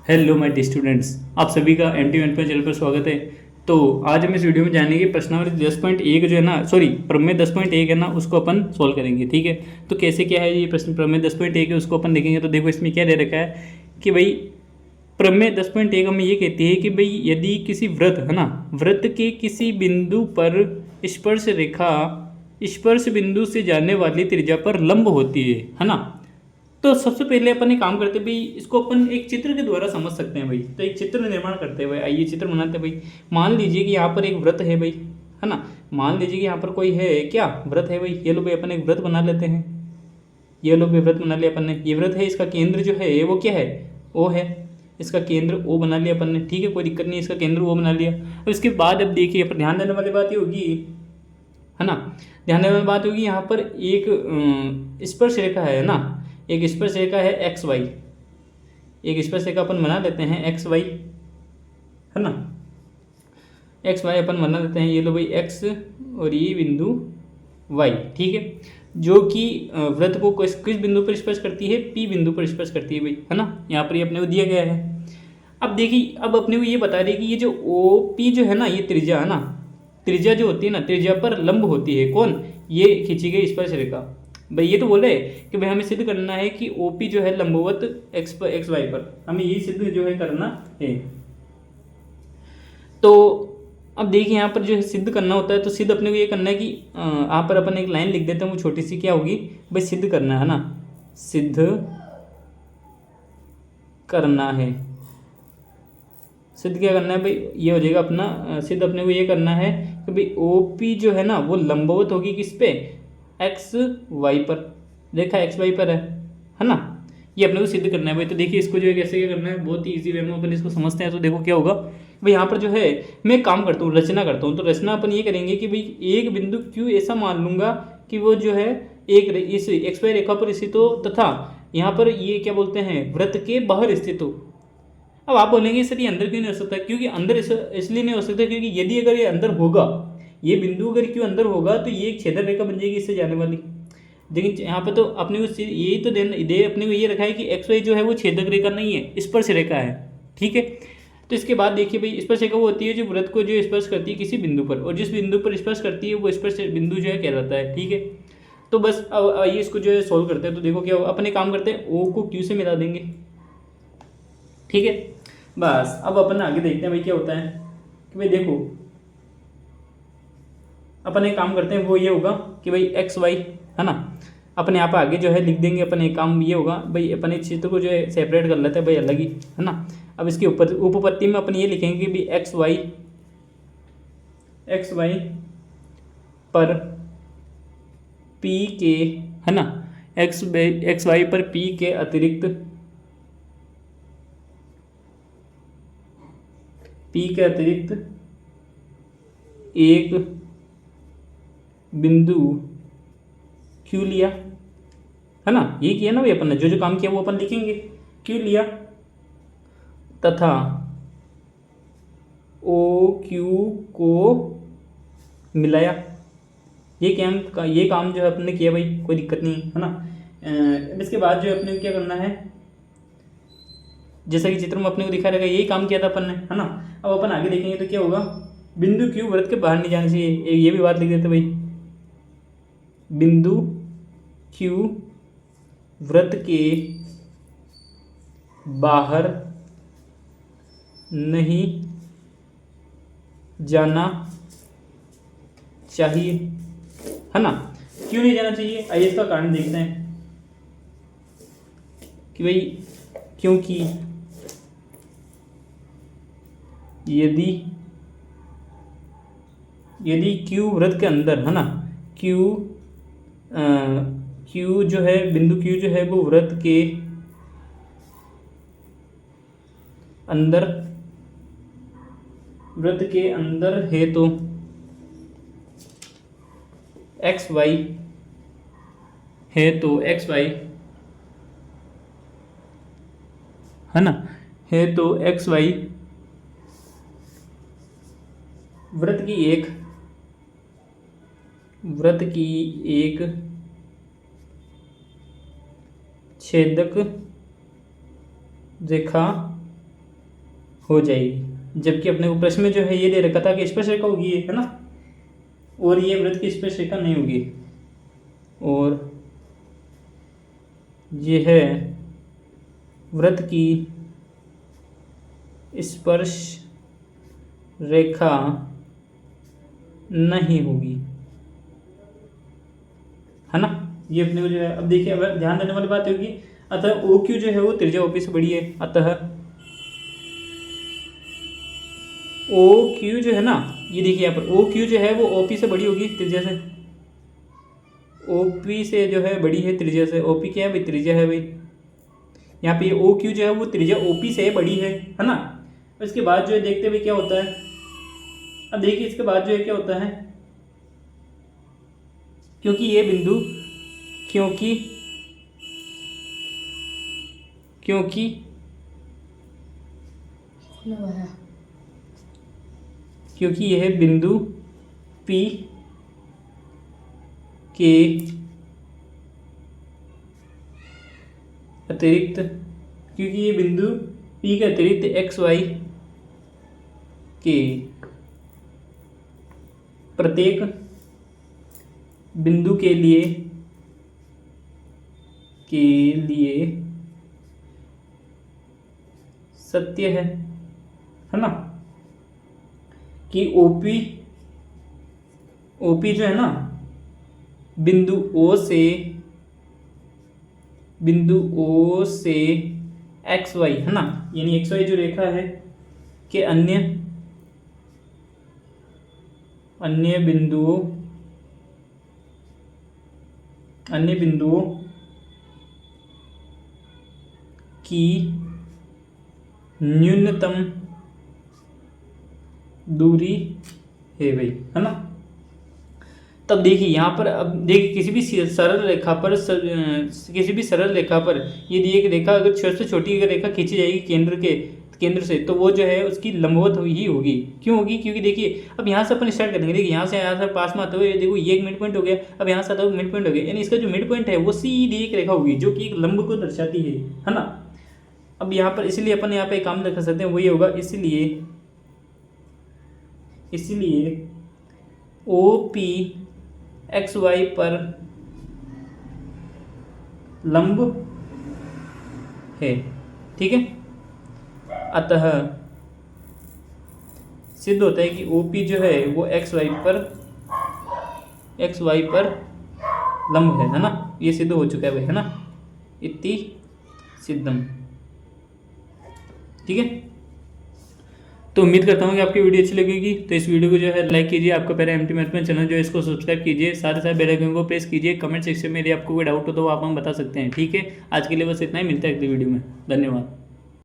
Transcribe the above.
Hello my dear students, आप सभी का एम टी वन चैनल पर स्वागत है। तो आज हम इस वीडियो में जानेंगे प्रश्नावली 10.1 जो है ना, सॉरी प्रमेय 10.1 है ना, उसको अपन सोल्व करेंगे। ठीक है, तो कैसे क्या है ये प्रश्न प्रमेय 10.1 है उसको अपन देखेंगे। तो देखो इसमें क्या दे रखा है कि भाई प्रमेय 10.1 हमें ये कहती है कि भाई यदि किसी वृत्त है ना, वृत्त के किसी बिंदु पर स्पर्श रेखा स्पर्श बिंदु से जाने वाली त्रिज्या पर लंब होती है ना। तो सबसे पहले अपन एक काम करते हैं भाई, इसको अपन एक चित्र के द्वारा समझ सकते हैं भाई। तो एक चित्र निर्माण करते हैं भाई, आइए चित्र बनाते हैं भाई। मान लीजिए कि यहाँ पर एक वृत्त है भाई, है ना। मान लीजिए कि यहाँ पर कोई है, क्या वृत्त है भाई। ये लो भाई, अपन एक वृत्त बना लेते हैं। ये लो भाई, वृत्त बना लिया अपन ने। ये वृत्त है, इसका केंद्र जो है वो क्या है, ओ है। इसका केंद्र ओ बना लिया अपन ने। ठीक है, कोई दिक्कत नहीं, इसका केंद्र ओ बना लिया। अब इसके बाद अब देखिए, अपन ध्यान देने वाली बात ये होगी, है ना। ध्यान देने वाली बात होगी, यहाँ पर एक स्पर्श रेखा है ना, एक स्पर्श रेखा है एक्स वाई। एक स्पर्श रेखा अपन बना लेते हैं एक्स वाई, है ना। एक्स वाई अपन बना लेते हैं। ये लो भाई एक्स और ये बिंदु वाई। ठीक है, जो कि वृत्त को किस किस बिंदु पर स्पर्श करती है, पी बिंदु पर स्पर्श करती है भाई, है ना। यहाँ पर ये अपने को दिया गया है। अब देखिए, अब अपने को ये बता रही है कि ये जो ओ पी जो है ना, ये त्रिज्या है ना, त्रिज्या जो होती है ना, त्रिज्या पर लंब होती है। कौन, ये खींची गई स्पर्श रेखा। भाई ये तो बोले कि भाई हमें सिद्ध करना है कि ओपी जो है लंबवत एक्स वाई पर, हमें ये सिद्ध जो है करना है। तो अब देखिए, यहाँ पर जो है सिद्ध करना होता है, तो सिद्ध अपने को ये करना है कि यहाँ पर अपन एक लाइन लिख देते हैं, वो छोटी सी क्या होगी भाई, सिद्ध करना है ना, सिद्ध करना है। सिद्ध क्या करना है भाई, ये हो जाएगा अपना सिद्ध अपने को ये करना है कि भाई ओपी जो है ना, वो लंबवत होगी किस पे, एक्स वाई पर। देखा एक्स वाई पर है ना। ये अपने को सिद्ध करना है भाई। तो देखिए इसको जो है कैसे क्या करना है, बहुत ही ईजी वे में अपन इसको समझते हैं। तो देखो क्या होगा भाई, यहाँ पर जो है मैं काम करता हूँ, रचना करता हूँ। तो रचना अपन ये करेंगे कि भाई एक बिंदु क्यों ऐसा मान लूंगा कि वो जो है एक इस एक्स वाई रेखा पर स्थित हो, तथा यहाँ पर ये क्या बोलते हैं, वृत्त के बाहर स्थित हो। अब आप बोलेंगे सर ये अंदर क्यों नहीं हो सकता, क्योंकि अंदर इसलिए नहीं हो सकता क्योंकि यदि अगर ये अंदर होगा, ये बिंदु अगर क्यों अंदर होगा, तो ये एक छेदन रेखा बन जाएगी इससे जाने वाली। लेकिन यहाँ पे तो अपने को यही तो दे अपने को ये रखा है कि एक्स वाई जो है वो छेदक रेखा नहीं है, स्पर्श रेखा है। ठीक है, तो इसके बाद देखिए भाई, स्पर्श रेखा वो होती है जो वृत्त को जो स्पर्श करती है किसी बिंदु पर, और जिस बिंदु पर स्पर्श करती है वो स्पर्श बिंदु जो है कहलाता है। ठीक है, तो बस अब आइए इसको जो है सोल्व करते हैं। तो देखो क्या अपने काम करते हैं, ओ को क्यू से मिला देंगे। ठीक है, बस अब अपन आगे देखते हैं भाई क्या होता है कि भाई देखो, अपन एक काम करते हैं, वो ये होगा कि भाई एक्स वाई, है ना। अपन यहाँ पर आगे जो है लिख देंगे। अपन एक काम ये होगा भाई, अपन इस चित्र को जो है सेपरेट कर लेते हैं भाई, अलग ही, है ना। अब इसकी उपपत्ति में अपन ये लिखेंगे कि भाई एक्स वाई पर पी के, है ना, एक्स वाई पर पी के अतिरिक्त, पी के अतिरिक्त एक बिंदु क्यू लिया, है ना। ये किया ना भाई अपन ने, जो जो काम किया वो अपन लिखेंगे, क्यू लिया, तथा ओ क्यू को मिलाया। ये काम जो है अपन ने किया भाई, कोई दिक्कत नहीं है ना। इसके बाद जो है अपने को क्या करना है, जैसा कि चित्र में अपने को दिखा रहेगा, यही काम किया था अपन ने, है ना। अब अपन आगे देखेंगे तो क्या होगा, बिंदु क्यू वृत्त के बाहर नहीं जाने चाहिए, ये भी बात लिख देते भाई, बिंदु क्यू वृत्त के बाहर नहीं जाना चाहिए, है ना। क्यों नहीं जाना चाहिए, आइए इसका कारण देखते हैं कि भाई क्योंकि यदि क्यू वृत्त के अंदर, है ना, क्यू जो है, बिंदु क्यू जो है वो वृत्त के अंदर है, तो एक्स वाई है, तो एक्स वाई, है ना, है तो एक्स वाई वृत्त की एक छेदक रेखा हो जाएगी। जबकि अपने को प्रश्न में जो है ये दे रखा था कि स्पर्शरेखा होगी ये, है ना, और ये वृत्त की स्पर्शरेखा नहीं होगी। और ये है वृत्त की स्पर्श रेखा नहीं होगी, है ना। ये अपने को जो है, अब देखिए, अब ध्यान देने वाली बात होगी, अतः ओ क्यू जो है वो त्रिज्या ओपी से बड़ी है। अतः ओ क्यू जो है ना, ये देखिए यहाँ पर ओ क्यू जो है वो ओपी से बड़ी होगी त्रिज्या से, ओपी से जो है बड़ी है त्रिज्या से। ओपी क्या है भाई? त्रिज्या है भाई। यहाँ पे ओ क्यू जो है वो त्रिज्या ओपी से बड़ी है ना। इसके बाद जो है देखते हुए क्या होता है, अब देखिए इसके बाद जो है क्या होता है, क्योंकि ये बिंदु क्योंकि यह बिंदु P के अतिरिक्त, क्योंकि ये बिंदु P के अतिरिक्त एक्स वाई के प्रत्येक बिंदु के लिए सत्य है ना, कि ओपी जो है ना बिंदु ओ से एक्स वाई, है ना, यानी एक्स वाई जो रेखा है कि अन्य बिंदुओं की न्यूनतम दूरी है भाई, है ना। तब देखिए यहाँ पर, अब देखिए किसी भी सरल रेखा पर यदि एक रेखा अगर छोटे से छोटी अगर रेखा खींची जाएगी केंद्र से, तो वो जो है उसकी लंबवत ही होगी। क्यों होगी? क्योंकि देखिए अब यहाँ से अपन स्टार्ट करेंगे, देखिए यहाँ से पास में आते हुए देखो ये एक मिड पॉइंट हो गया, अब यहाँ से आता हुआ मिड पॉइंट हो गया, यानी इसका जो मिड पॉइंट है वो सीधी एक रेखा होगी जो कि एक लंब को दर्शाती है ना। अब यहाँ पर इसलिए अपन यहाँ पे काम कर सकते हैं, वही होगा, इसलिए ओ पी एक्स वाई पर लंब है, ठीक है। अतः सिद्ध होता है कि OP जो है वो एक्स वाई पर लंब है ना। ये सिद्ध हो चुका है भाई, है ना, इति सिद्धम, ठीक है। तो उम्मीद करता हूँ कि आपकी वीडियो अच्छी लगेगी। तो इस वीडियो को जो है लाइक कीजिए, आपका पहले एमटी मैथ में चैनल जो है इसको सब्सक्राइब कीजिए, साथ ही साथ बेल आइकन को प्रेस कीजिए। कमेंट सेक्शन में यदि आपको कोई डाउट हो तो आप हम बता सकते हैं, ठीक है। आज के लिए बस इतना ही, मिलता है अगली वीडियो में। धन्यवाद।